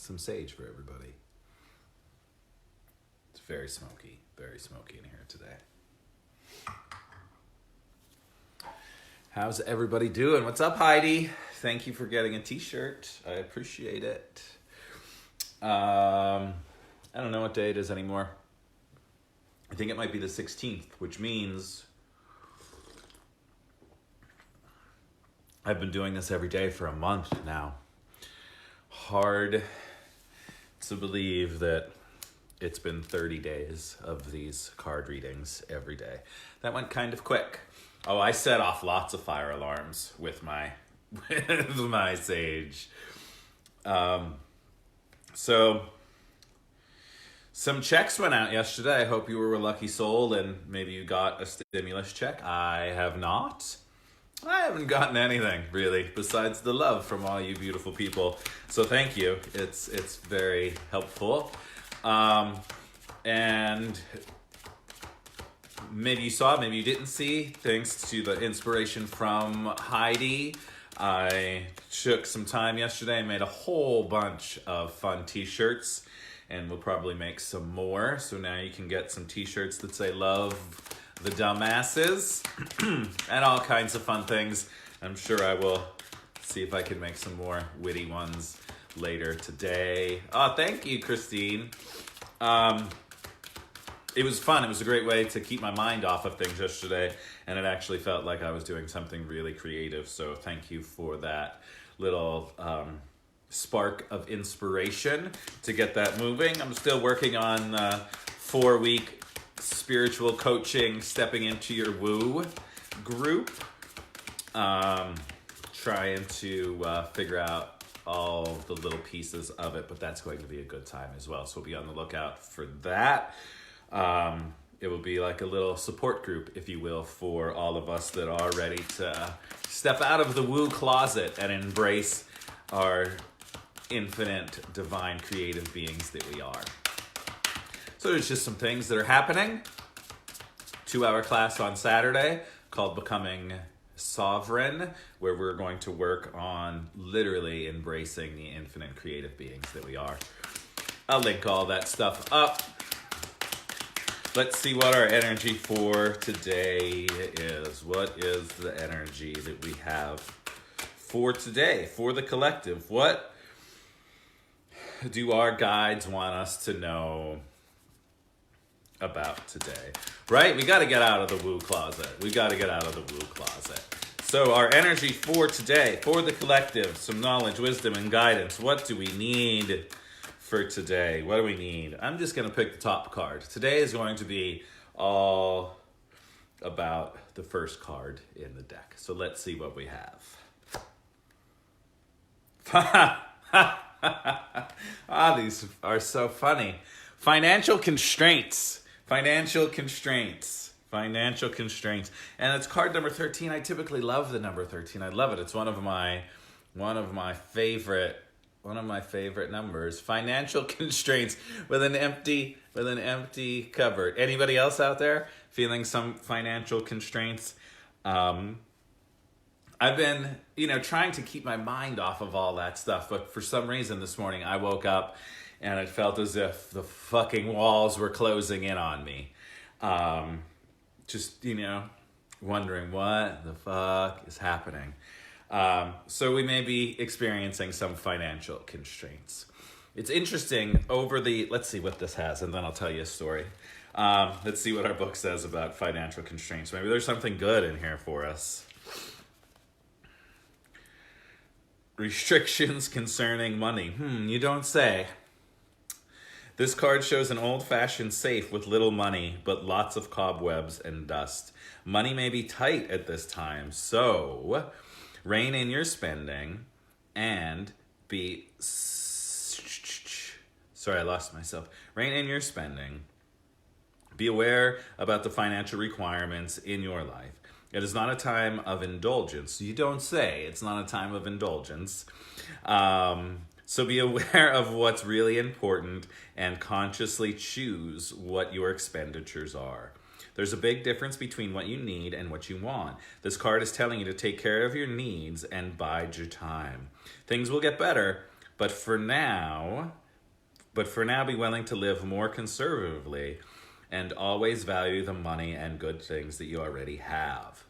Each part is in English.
some sage for everybody. It's very smoky in here today. How's everybody doing? What's up, Heidi? Thank you for getting a t-shirt. I appreciate it. I don't know what day it is anymore. I think it might be the 16th, which means I've been doing this every day for a month now. Hard to believe that it's been 30 days of these card readings every day. That went kind of quick. Oh, I set off lots of fire alarms with my sage. So some checks went out yesterday. I hope you were a lucky soul and maybe you got a stimulus check. I have not. I haven't gotten anything really besides the love from all you beautiful people. So thank you. It's very helpful. And maybe you saw, maybe you didn't see, thanks to the inspiration from Heidi. I took some time yesterday and made a whole bunch of fun t-shirts, and we'll probably make some more. So now you can get some t-shirts that say love the dumbasses and all kinds of fun things. I'm sure I will see if I can make some more witty ones later today. Oh, thank you, Christine. It was fun. It was a great way to keep my mind off of things yesterday, and it actually felt like I was doing something really creative. So thank you for that little spark of inspiration to get that moving. I'm still working on 4-week spiritual coaching, stepping into your woo group. Trying to figure out all the little pieces of it, but that's going to be a good time as well. So we'll be on the lookout for that. It will be like a little support group, if you will, for all of us that are ready to step out of the woo closet and embrace our infinite, divine, creative beings that we are. So there's just some things that are happening. 2-hour class on Saturday called Becoming Sovereign, where we're going to work on literally embracing the infinite creative beings that we are. I'll link all that stuff up. Let's see what our energy for today is. What is the energy that we have for today, for the collective? What do our guides want us to know about today? Right? We got to get out of the woo closet. So our energy for today, for the collective, some knowledge, wisdom, and guidance. What do we need for today? What do we need? I'm just going to pick the top card. Today is going to be all about the first card in the deck. So let's see what we have. These are so funny. Financial constraints. And it's card number 13. I typically love the number 13. I love it. It's one of my favorite numbers. Financial constraints with an empty cupboard. Anybody else out there feeling some financial constraints? I've been, trying to keep my mind off of all that stuff, but for some reason this morning I woke up and it felt as if the fucking walls were closing in on me. Wondering what the fuck is happening. So we may be experiencing some financial constraints. It's interesting let's see what this has, and then I'll tell you a story. Let's see what our book says about financial constraints. Maybe there's something good in here for us. Restrictions concerning money. You don't say. This card shows an old-fashioned safe with little money, but lots of cobwebs and dust. Money may be tight at this time, so rein in your spending and be... Sorry, I lost myself. Rein in your spending. Be aware about the financial requirements in your life. It is not a time of indulgence. You don't say it's not a time of indulgence. So be aware of what's really important and consciously choose what your expenditures are. There's a big difference between what you need and what you want. This card is telling you to take care of your needs and bide your time. Things will get better, But for now, be willing to live more conservatively and always value the money and good things that you already have.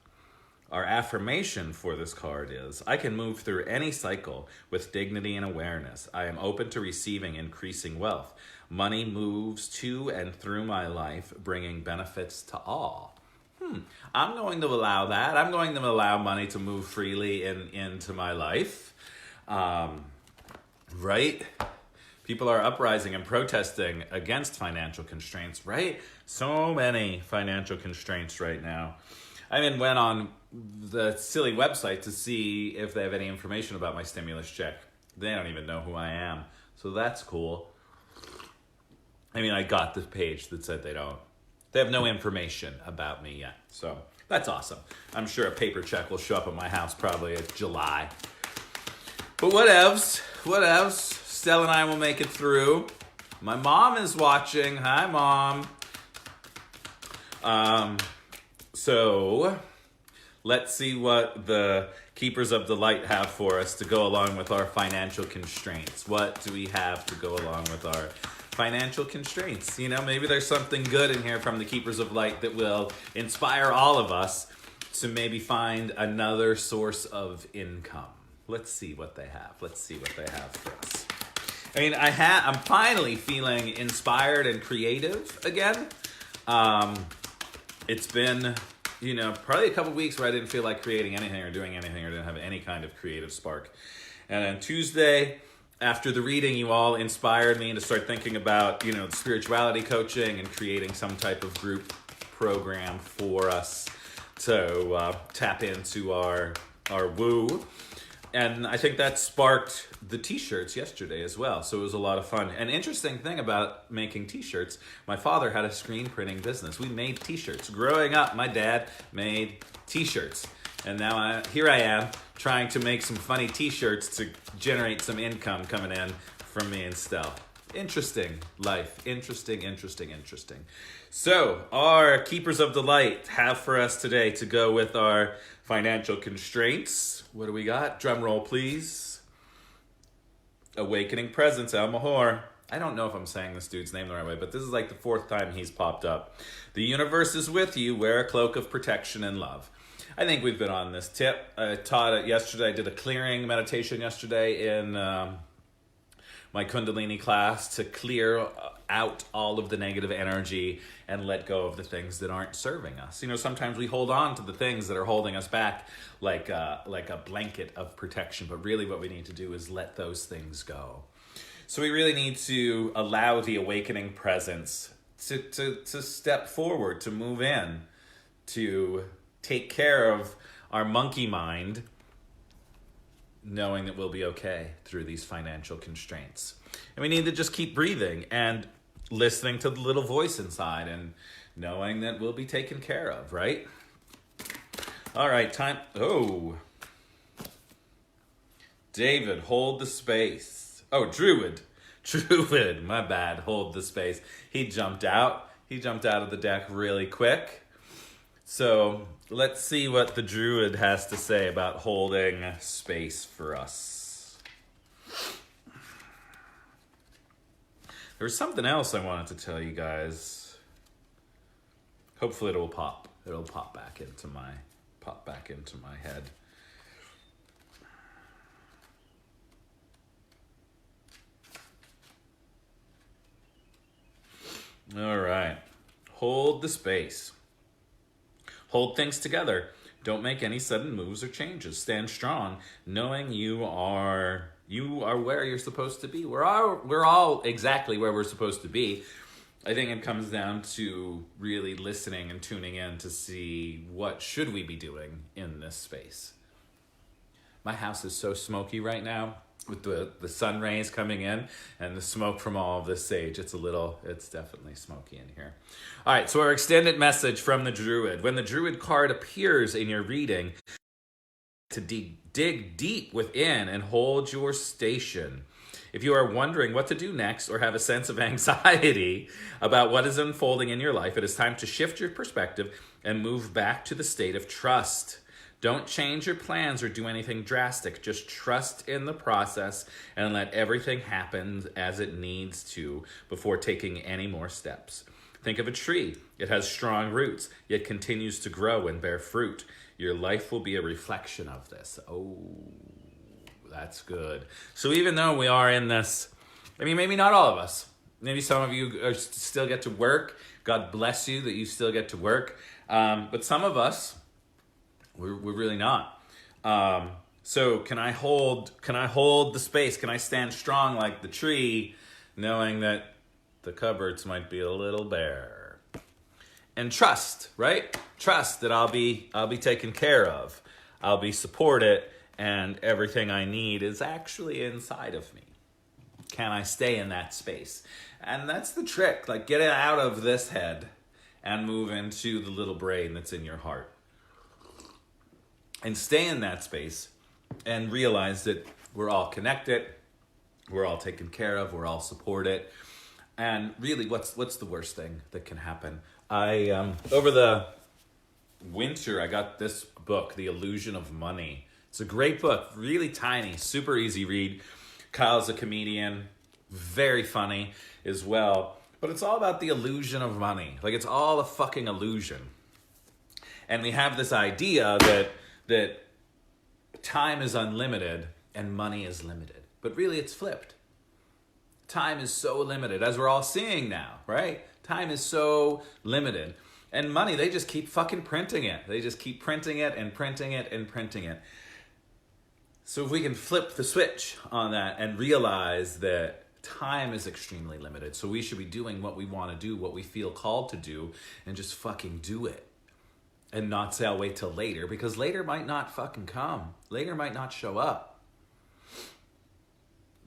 Our affirmation for this card is, I can move through any cycle with dignity and awareness. I am open to receiving increasing wealth. Money moves to and through my life, bringing benefits to all. I'm going to allow that. I'm going to allow money to move freely into my life. Right? People are uprising and protesting against financial constraints, right? So many financial constraints right now. I even went on the silly website to see if they have any information about my stimulus check. They don't even know who I am. So that's cool. I mean, I got the page that said they have no information about me yet. So that's awesome. I'm sure a paper check will show up at my house probably in July. But whatevs. Stella and I will make it through. My mom is watching. Hi, Mom. So let's see what the Keepers of the Light have for us to go along with our financial constraints. What do we have to go along with our financial constraints? You know, maybe there's something good in here from the Keepers of Light that will inspire all of us to maybe find another source of income. Let's see what they have. Let's see what they have for us. I mean, I'm finally feeling inspired and creative again. It's been, probably a couple weeks where I didn't feel like creating anything or doing anything or didn't have any kind of creative spark. And on Tuesday, after the reading, you all inspired me to start thinking about, the spirituality coaching and creating some type of group program for us to tap into our woo. And I think that sparked the t-shirts yesterday as well. So it was a lot of fun. An interesting thing about making t-shirts, my father had a screen printing business. We made t-shirts. Growing up, my dad made t-shirts. And now here I am trying to make some funny t-shirts to generate some income coming in from me and Stell. Interesting life. Interesting. So our Keepers of the Light have for us today to go with our financial constraints. What do we got? Drum roll, please. Awakening Presence, Al Mahor. I don't know if I'm saying this dude's name the right way, but this is like the 4th time he's popped up. The universe is with you. Wear a cloak of protection and love. I think we've been on this tip. I taught it yesterday. I did a clearing meditation yesterday in my Kundalini class to clear out all of the negative energy and let go of the things that aren't serving us. Sometimes we hold on to the things that are holding us back like a blanket of protection, but really what we need to do is let those things go. So we really need to allow the awakening presence to step forward, to move in, to take care of our monkey mind, knowing that we'll be okay through these financial constraints. And we need to just keep breathing and listening to the little voice inside and knowing that we'll be taken care of, right? All right, time. Oh. David, hold the space. Oh, Druid, my bad, hold the space. He jumped out of the deck really quick. So let's see what the Druid has to say about holding space for us. There was something else I wanted to tell you guys. Hopefully it'll pop. It'll pop back into my head. All right. Hold the space. Hold things together. Don't make any sudden moves or changes. Stand strong, knowing you are where you're supposed to be. We're all exactly where we're supposed to be. I think it comes down to really listening and tuning in to see what should we be doing in this space. My house is so smoky right now with the sun rays coming in and the smoke from all of this sage. It's definitely smoky in here. All right, so our extended message from the Druid. When the Druid card appears in your reading, to dig deep within and hold your station. If you are wondering what to do next or have a sense of anxiety about what is unfolding in your life, it is time to shift your perspective and move back to the state of trust. Don't change your plans or do anything drastic. Just trust in the process and let everything happen as it needs to before taking any more steps. Think of a tree. It has strong roots, yet continues to grow and bear fruit. Your life will be a reflection of this. Oh, that's good. So even though we are in this, I mean, maybe not all of us. Maybe some of you still get to work. God bless you that you still get to work. But some of us, we're really not. So can I hold the space? Can I stand strong like the tree, knowing that the cupboards might be a little bare? And trust, right? Trust that I'll be taken care of. I'll be supported, and everything I need is actually inside of me. Can I stay in that space? And that's the trick. Like, get it out of this head and move into the little brain that's in your heart. And stay in that space and realize that we're all connected. We're all taken care of. We're all supported. And really, what's the worst thing that can happen? Over the winter, I got this book, The Illusion of Money. It's a great book, really tiny, super easy read. Kyle's a comedian, very funny as well. But it's all about the illusion of money. Like, it's all a fucking illusion. And we have this idea that time is unlimited and money is limited. But really, it's flipped. Time is so limited, as we're all seeing now, right? Time is so limited. And money, they just keep fucking printing it. They just keep printing it and printing it and printing it. So if we can flip the switch on that and realize that time is extremely limited, so we should be doing what we want to do, what we feel called to do, and just fucking do it. And not say, I'll wait till later, because later might not fucking come. Later might not show up.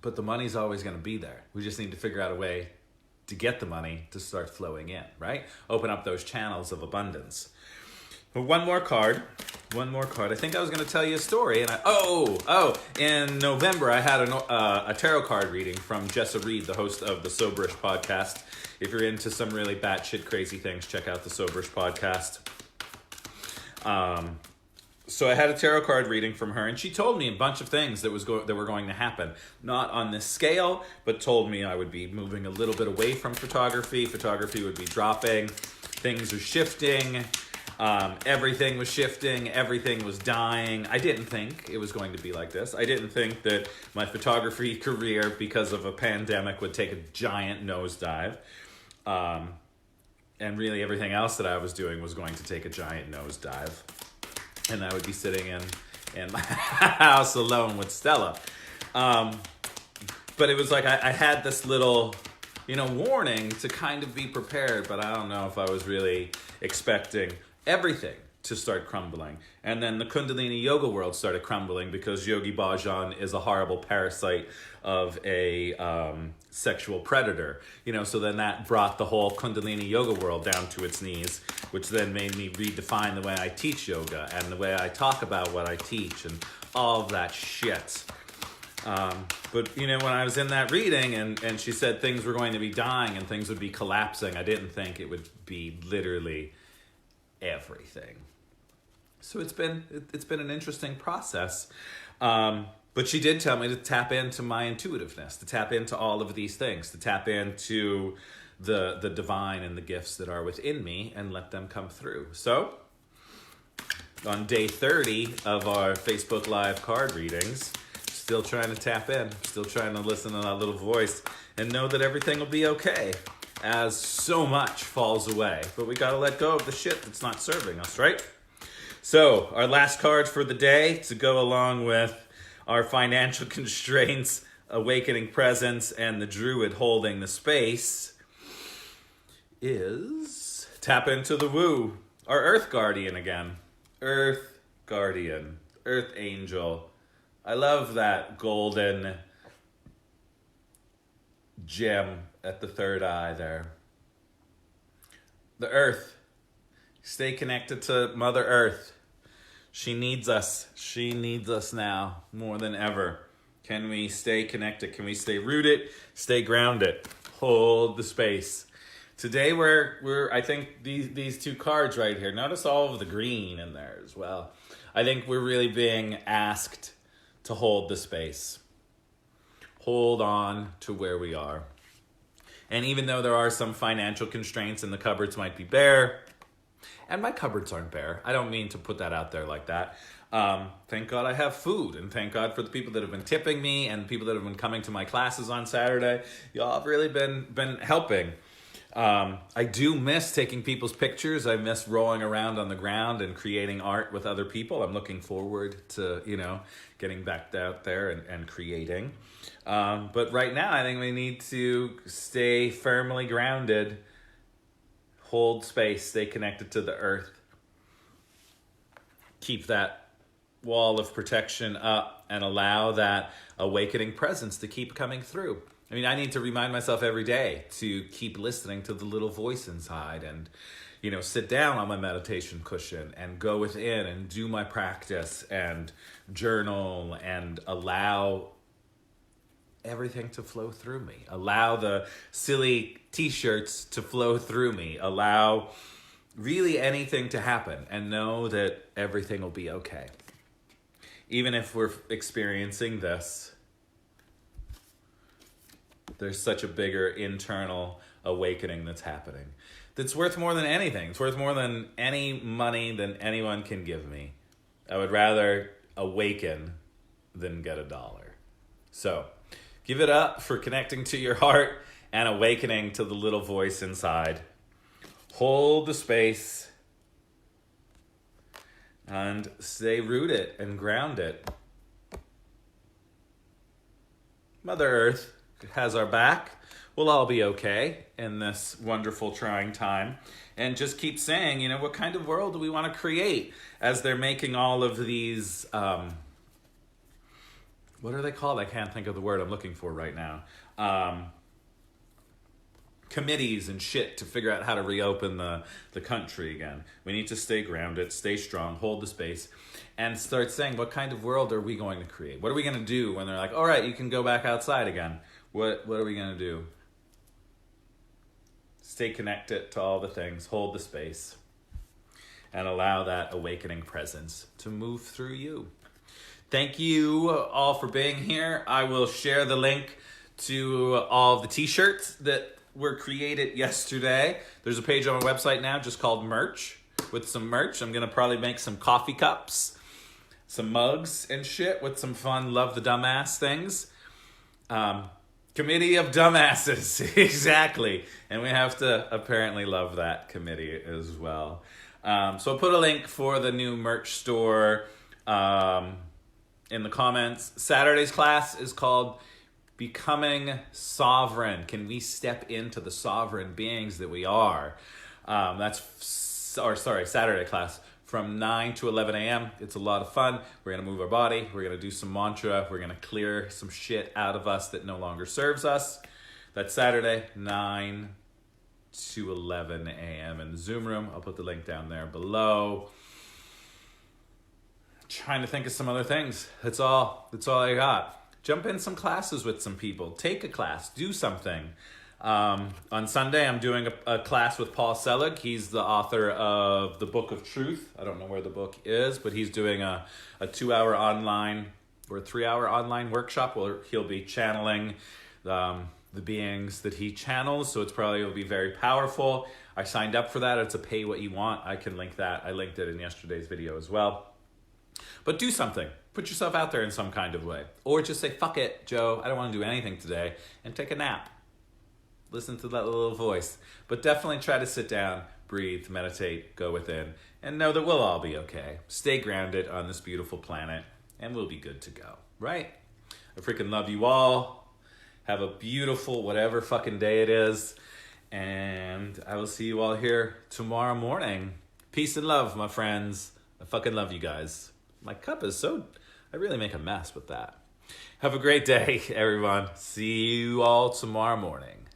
But the money's always going to be there. We just need to figure out a way to get the money to start flowing in, right? Open up those channels of abundance. But one more card. I think I was going to tell you a story. And in November, I had a tarot card reading from Jessa Reed, the host of the Soberish podcast. If you're into some really batshit crazy things, check out the Soberish podcast. So I had a tarot card reading from her, and she told me a bunch of things that were going to happen. Not on this scale, but told me I would be moving a little bit away from photography. Photography would be dropping. Things are shifting. Everything was shifting. Everything was dying. I didn't think it was going to be like this. I didn't think that my photography career, because of a pandemic, would take a giant nosedive. And really everything else that I was doing was going to take a giant nosedive. And I would be sitting in my house alone with Stella. But it was like I had this little, warning to kind of be prepared, but I don't know if I was really expecting everything to start crumbling. And then the Kundalini yoga world started crumbling because Yogi Bhajan is a horrible parasite of a sexual predator. So then that brought the whole Kundalini yoga world down to its knees, which then made me redefine the way I teach yoga and the way I talk about what I teach and all of that shit. But when I was in that reading and she said things were going to be dying and things would be collapsing, I didn't think it would be literally everything. So it's been an interesting process. But she did tell me to tap into my intuitiveness, to tap into all of these things, to tap into the divine and the gifts that are within me and let them come through. So on day 30 of our Facebook Live card readings, still trying to tap in, still trying to listen to that little voice and know that everything will be okay as so much falls away. But we got to let go of the shit that's not serving us, right? So our last card for the day to go along with our financial constraints, awakening presence, and the druid holding the space is tap into the woo, our earth guardian again. Earth guardian, earth angel. I love that golden gem at the third eye there. The earth. Stay connected to Mother Earth. She needs us. She needs us now more than ever. Can we stay connected? Can we stay rooted? Stay grounded. Hold the space. Today we're I think these two cards right here. Notice all of the green in there as well. I think we're really being asked to hold the space. Hold on to where we are. And even though there are some financial constraints and the cupboards might be bare, and my cupboards aren't bare. I don't mean to put that out there like that. Thank God I have food, and thank God for the people that have been tipping me and people that have been coming to my classes on Saturday. Y'all have really been helping. I do miss taking people's pictures. I miss rolling around on the ground and creating art with other people. I'm looking forward to, getting back out there and creating. But right now, I think we need to stay firmly grounded, hold space, stay connected to the earth, keep that wall of protection up, and allow that awakening presence to keep coming through. I mean, I need to remind myself every day to keep listening to the little voice inside and, sit down on my meditation cushion and go within and do my practice and journal and allow everything to flow through me. Allow the silly t-shirts to flow through me. Allow really anything to happen and know that everything will be okay. Even if we're experiencing this, there's such a bigger internal awakening that's happening. That's worth more than anything. It's worth more than any money than anyone can give me. I would rather awaken than get $1. So, give it up for connecting to your heart and awakening to the little voice inside. Hold the space and stay rooted and grounded. Mother Earth has our back. We'll all be okay in this wonderful, trying time. And just keep saying, what kind of world do we want to create as they're making all of these... what are they called? I can't think of the word I'm looking for right now. Committees and shit to figure out how to reopen the country again. We need to stay grounded, stay strong, hold the space, and start saying, what kind of world are we going to create? What are we going to do when they're like, all right, you can go back outside again? What are we going to do? Stay connected to all the things, hold the space, and allow that awakening presence to move through you. Thank you all for being here. I will share the link to all of the t-shirts that were created yesterday. There's a page on my website now just called merch, with some merch. I'm going to probably make some coffee cups, some mugs and shit with some fun Love the Dumbass things. Committee of Dumbasses, exactly. And we have to apparently love that committee as well. So I'll put a link for the new merch store in the comments. Saturday's class is called Becoming Sovereign. Can we step into the sovereign beings that we are? Saturday class from 9 to 11 a.m. It's a lot of fun. We're going to move our body. We're going to do some mantra. We're going to clear some shit out of us that no longer serves us. That's Saturday, 9 to 11 a.m. in the Zoom room. I'll put the link down there below. Trying to think of some other things. That's all I got. Jump in some classes with some people. Take a class. Do something. On Sunday, I'm doing a class with Paul Selig. He's the author of the Book of Truth. I don't know where the book is, but he's doing a 2-hour online or a 3-hour online workshop where he'll be channeling the beings that he channels. So it'll be very powerful. I signed up for that. It's a pay what you want. I can link that. I linked it in yesterday's video as well. But do something. Put yourself out there in some kind of way. Or just say, fuck it, Joe. I don't want to do anything today. And take a nap. Listen to that little voice. But definitely try to sit down, breathe, meditate, go within, and know that we'll all be okay. Stay grounded on this beautiful planet, and we'll be good to go. Right? I freaking love you all. Have a beautiful whatever fucking day it is. And I will see you all here tomorrow morning. Peace and love, my friends. I fucking love you guys. My cup is I really make a mess with that. Have a great day, everyone. See you all tomorrow morning.